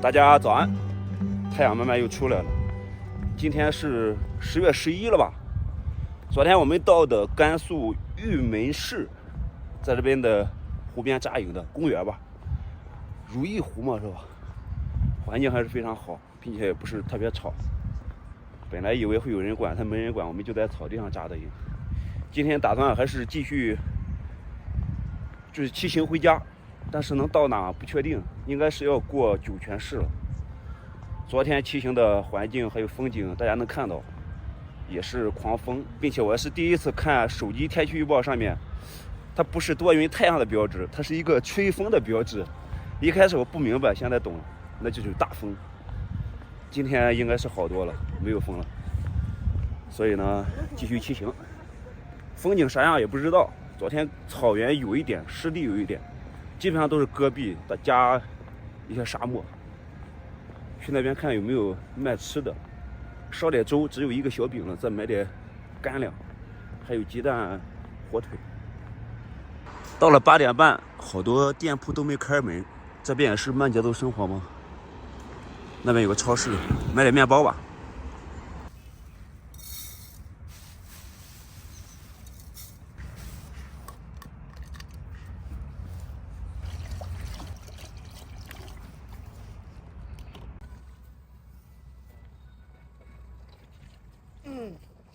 大家早安，太阳慢慢又出来了。今天是10月11了吧？昨天我们到的甘肃玉门市，在这边的湖边扎营的公园吧，如意湖嘛是吧？环境还是非常好，并且也不是特别吵。本来以为会有人管，他没人管，我们就在草地上扎的营。今天打算还是继续，就是骑行回家，但是能到哪不确定，应该是要过酒泉市了。昨天骑行的环境还有风景，大家能看到，也是狂风，并且我是第一次看手机天气预报上面，它不是多云太阳的标志，它是一个吹风的标志。一开始我不明白，现在懂了，那就是大风。今天应该是好多了，没有风了，所以呢，继续骑行。风景啥样也不知道。昨天草原有一点，湿地有一点，基本上都是戈壁，加一些沙漠。去那边看有没有卖吃的，烧点粥，只有一个小饼了，再买点干粮，还有鸡蛋、火腿。到了8点半，好多店铺都没开门。这边也是慢节奏生活吗？那边有个超市，买点面包吧。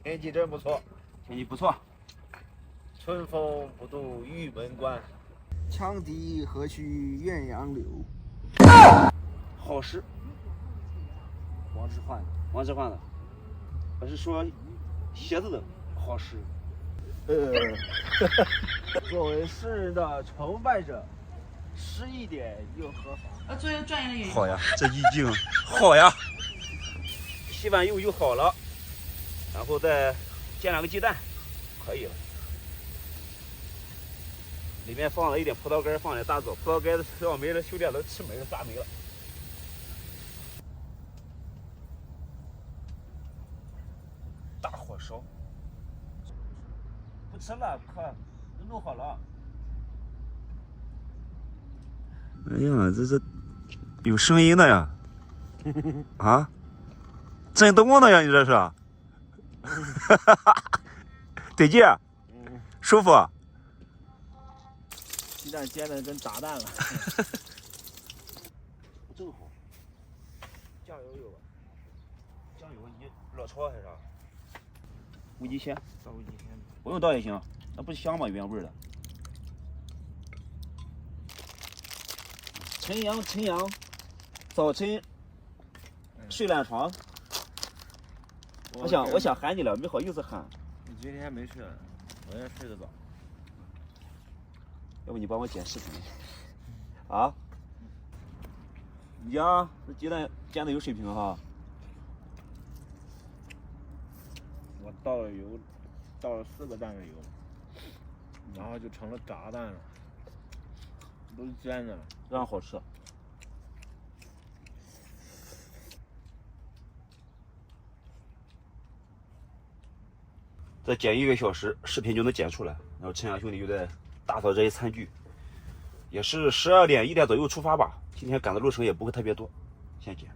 天气真不错，天气不错。春风不度玉门关，羌笛何须怨杨柳。好诗，王之涣，王之涣的，我是说鞋子的好诗。作为诗人的崇拜者，诗一点又何妨？作为专业的演员，好呀，这意境好呀。洗碗又好了，然后再煎2个鸡蛋，可以了。里面放了一点葡萄干，放点大枣，葡萄干要没了，兄弟都吃没了，抓没了。大火烧，不吃了，快弄好了。哎呀，这是有声音的呀！啊，震动的呀，你这是？得劲，舒服。鸡蛋煎的跟炸弹了。正好，酱油有吧？酱油你老焯还是啥？无极鲜，倒无极鲜，不用倒也行，那不香吗？原味的。晨阳，早晨睡懒床。我想喊你了，没好意思喊。你今天没睡，我也睡得早。要不你帮我剪视频啊？你家这鸡蛋煎的有水平哈。我倒了油，倒了4个蛋的油，然后就成了炸蛋了，都是煎的了，这样好吃。再剪1个小时，视频就能剪出来。然后陈阳兄弟就在打扫这些餐具，也是12点1点左右出发吧。今天赶的路程也不会特别多，先剪。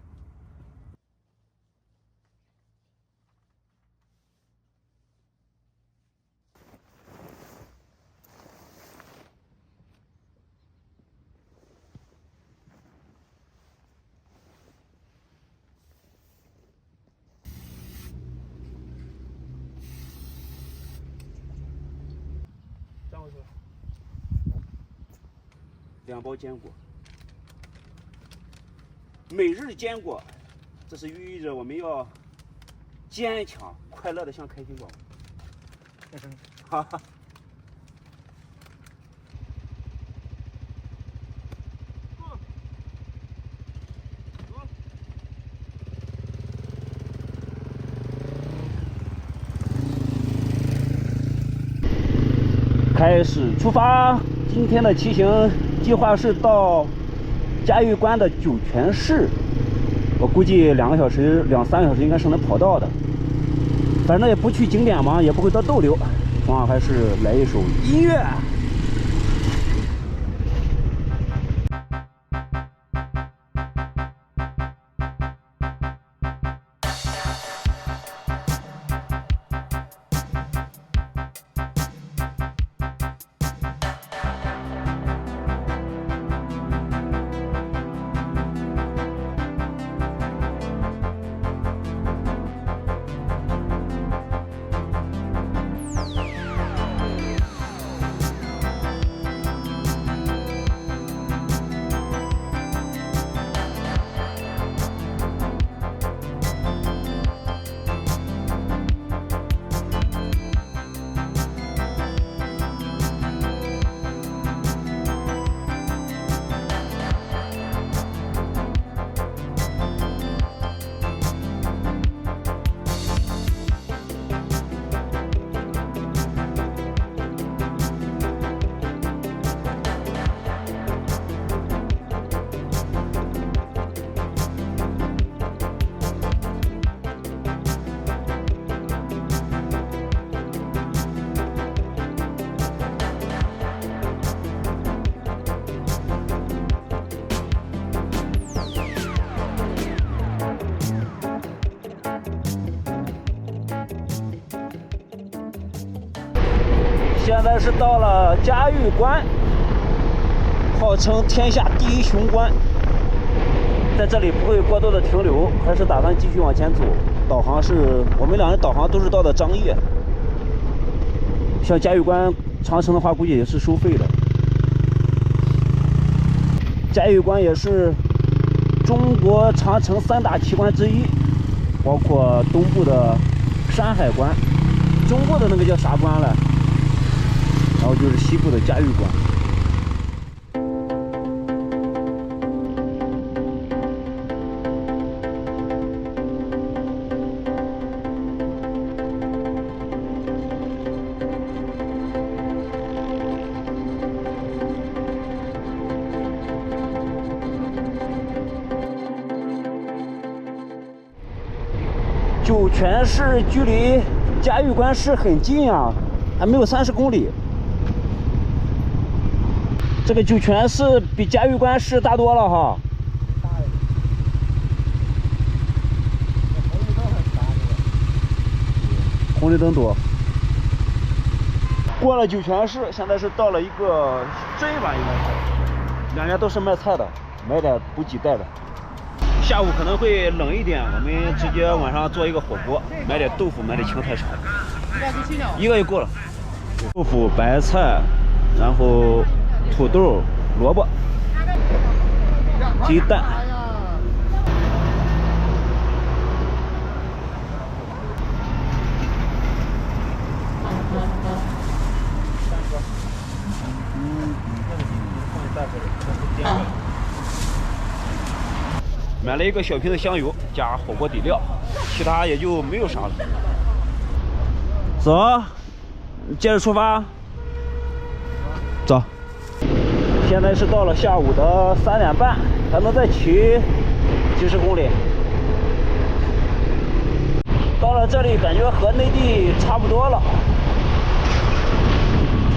站过去。2包坚果，每日坚果，这是寓意着我们要坚强、快乐的像开心果。哈哈。开始出发，今天的骑行计划是到嘉峪关的酒泉市，我估计2个小时、2、3个小时应该是能跑到的。反正也不去景点嘛，也不会多逗留，同样还是来一首音乐。现在是到了嘉峪关，号称天下第一雄关。在这里不会过多的停留，还是打算继续往前走。导航是我们两人导航都是到的张掖。像嘉峪关长城的话，估计也是收费的。嘉峪关也是中国长城3大奇观之一，包括东部的山海关，中部的那个叫啥关了？然后就是西部的嘉峪关。酒泉市距离嘉峪关市很近啊，还没有30公里。这个酒泉市比嘉峪关市大多了哈。红绿灯多。过了酒泉市，现在是到了一个镇吧，应该是。两边都是卖菜的，买点补给带的。下午可能会冷一点，我们直接晚上做一个火锅，买点豆腐，买点青菜炒，一个就够了。豆腐、白菜，然后土豆、萝卜、鸡蛋。买了一个小瓶的香油加火锅底料，其他也就没有啥了。走，接着出发。走。现在是到了下午的3点半，还能再骑几十公里。到了这里，感觉和内地差不多了，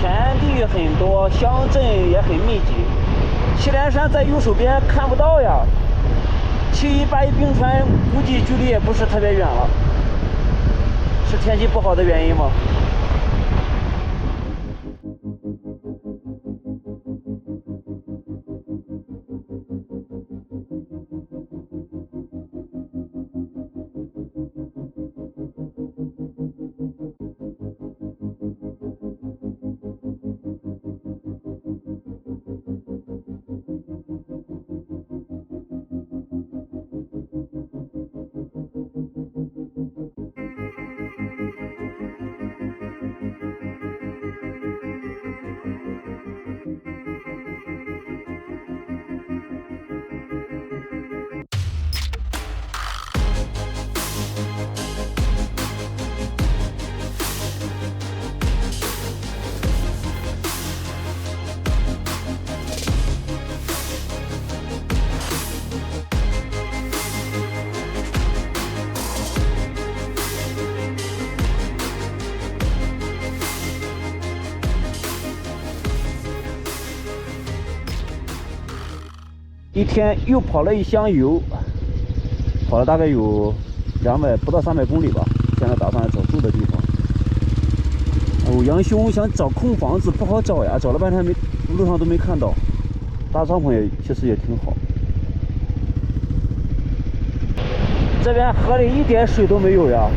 田地很多，乡镇也很密集。祁连山在右手边看不到呀。7181冰川估计距离也不是特别远了，是天气不好的原因吗？一天又跑了一箱油，跑了大概有200不到300公里吧。现在打算找住的地方。欧阳兄想找空房子不好找呀，找了半天路上都没看到。搭帐篷其实也挺好。这边河里一点水都没有呀，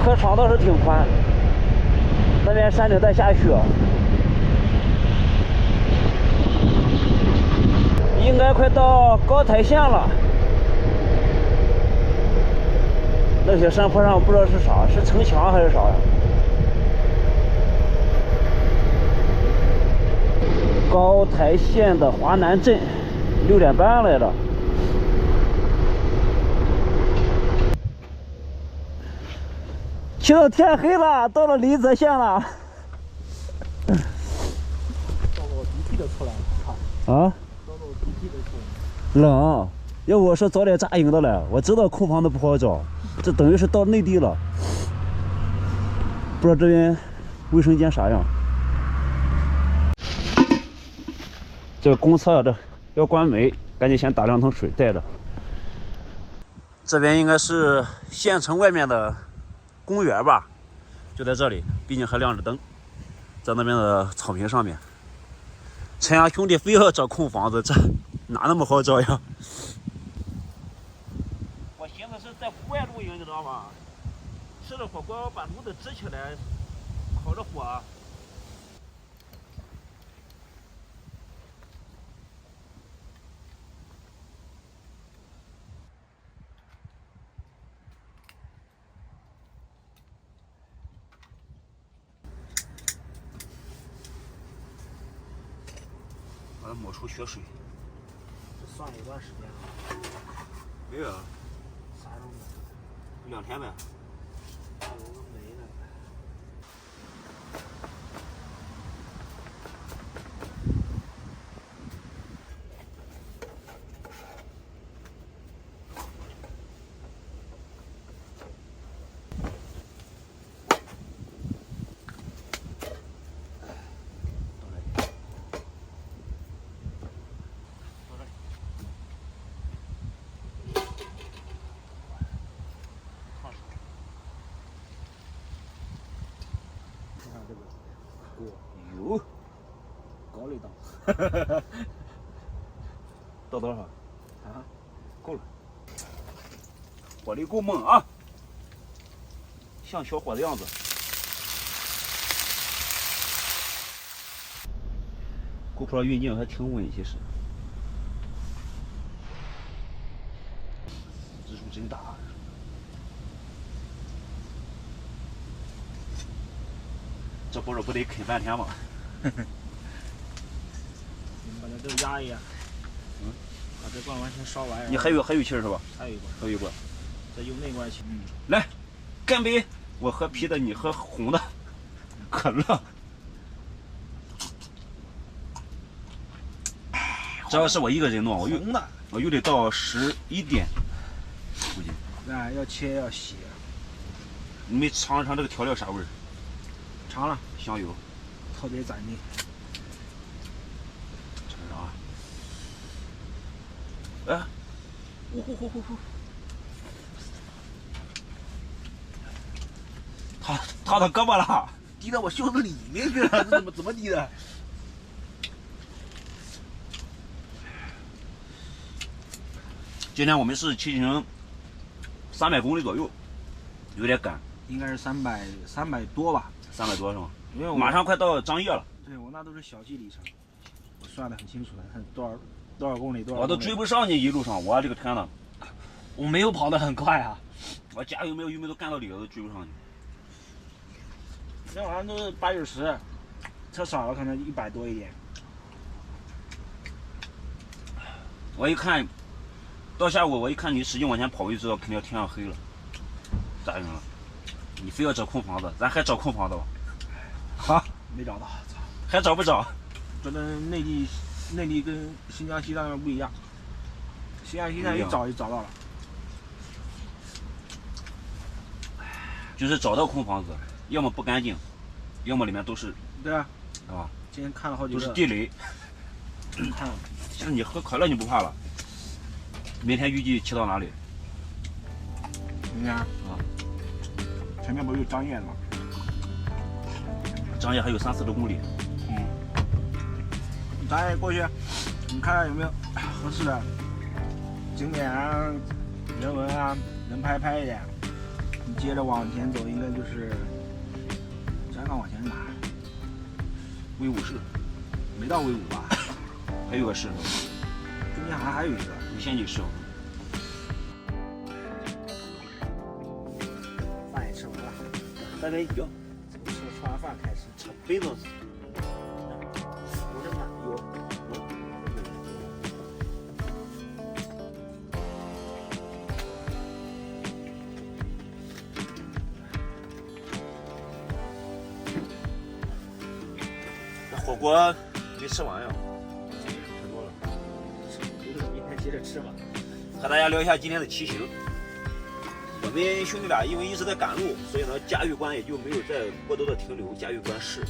河床倒是挺宽。那边山顶在下雪。应该快到高台县了。那些山坡上不知道是啥，是城墙还是啥呀？高台县的华南镇，6点半来了。骑到天黑了，到了临泽县了。到我鼻涕都出来了。啊？冷，要我说早点扎营的了。我知道空房子不好找，这等于是到内地了。不知道这边卫生间啥样。这个公厕这要关门，赶紧先打2桶水带着。这边应该是县城外面的公园吧，就在这里，毕竟还亮着灯。在那边的草坪上面。陈阳兄弟非要找空房子，这哪那么好找呀？我寻思是在户外露营，你知道吗？吃着火锅，把炉子支起来，烤着火。把它抹出血水。这算了一段时间了。没有啊，啥都没2天呗。有个没了。哟，高了一档。到多少？啊，够了。火力够猛啊，像小伙的样子。GoPro 运镜还挺稳，其实。指数真大。这不是不得啃半天吗？你们把它都压一压。把这罐完全烧完。你还有气儿是吧？还有一罐。还有一罐。这有内罐气。来，干杯！我喝啤的，你喝红的，可乐。这要是我一个人弄，我又得到11点，估计。那要切要洗。你没尝一尝这个调料啥味儿？尝了，香油，特别攒劲。尝尝啊！哎，呼！烫到胳膊了，滴到我袖子里面去了，怎么滴的？今天我们是骑行300公里左右，有点赶。应该是300多吧，300多是吗？因为我马上快到张掖了。对，我那都是小计里程，我算得很清楚的，看多少公里多少。我都追不上你一路上，我这个天呐！我没有跑得很快啊，我加油没有都干到里了，都追不上你。那好像都是8、90，车少了可能100多一点。我一看，到下午我一看你使劲往前跑，我就知道肯定要天上黑了，咋整了？你非要找空房子，咱还找空房子吧？好，没找到，操！还找不找？这跟内地跟新疆西藏不一样，新疆西藏一找就找到了。就是找到空房子，要么不干净，要么里面都是，对啊，是吧？今天看了好几个，都是地雷。看了。像你喝可乐你不怕了？明天预计骑到哪里？明天啊，前面不是有张掖的吗？张掖还有30-40公里。咱也过去，你看看有没有合适的景点啊、人文啊，能拍一点。你接着往前走，应该就是再往前是哪？威武市，没到威武吧？还有个市，中间还有一个无仙集市。饭也吃完了，喝杯酒。从吃完饭开始，吃杯子。有什么？有。这火锅没吃完呀，吃多了。明天接着吃吧。和大家聊一下今天的骑行。我们兄弟俩因为一直在赶路，所以呢，嘉峪关也就没有在过多的停留。嘉峪关市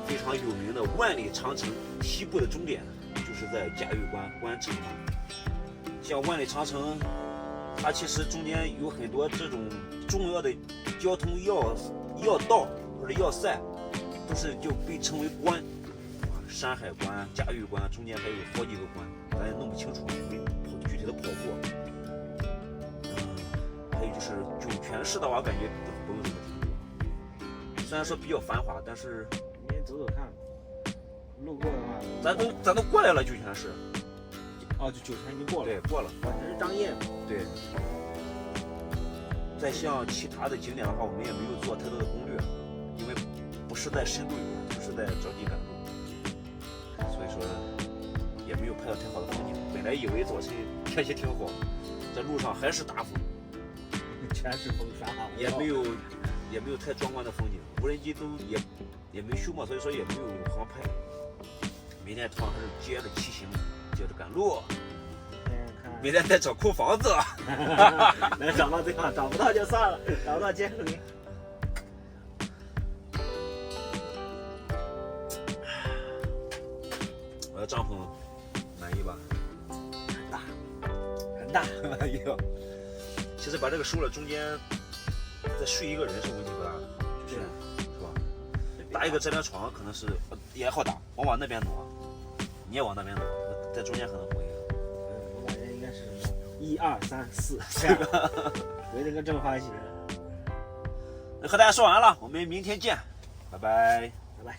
非常有名的万里长城西部的终点就是在嘉峪关关城。像万里长城，它其实中间有很多这种重要的交通要道或者要塞，都是就被称为关，山海关、嘉峪关，中间还有好几个关，咱也弄不清楚，没具体的跑过。还有就是酒泉市的话，感觉不用怎么听过，虽然说比较繁华，但是明天走走看，路过的话，咱都过来了酒泉市，哦，就酒泉已经过了，对，过了，往前是张掖嘛，对。再像其他的景点的话，我们也没有做太多的攻略，因为不是在深度游，就是在着急赶路，所以说也没有拍到太好的风景。本来以为早晨天气挺好，这路上还是大风，全是风沙，也没有太壮观的风景，无人机都也没修嘛，所以说也没有航拍。明天同样是接着骑行，接着赶路。明天再找空房子，能找到最好，找不到就算了，找不到接着领。我的帐篷满意吧？很大，很大。哎呀，其实把这个收了，中间再睡一个人是问题不大的，是吧？搭一个这边床可能是也好搭，我往那边挪，你也往那边挪，在中间可能会。我感觉应该是1、2、3、4这样，围着个正方形。那和大家说完了，我们明天见，拜拜，拜拜。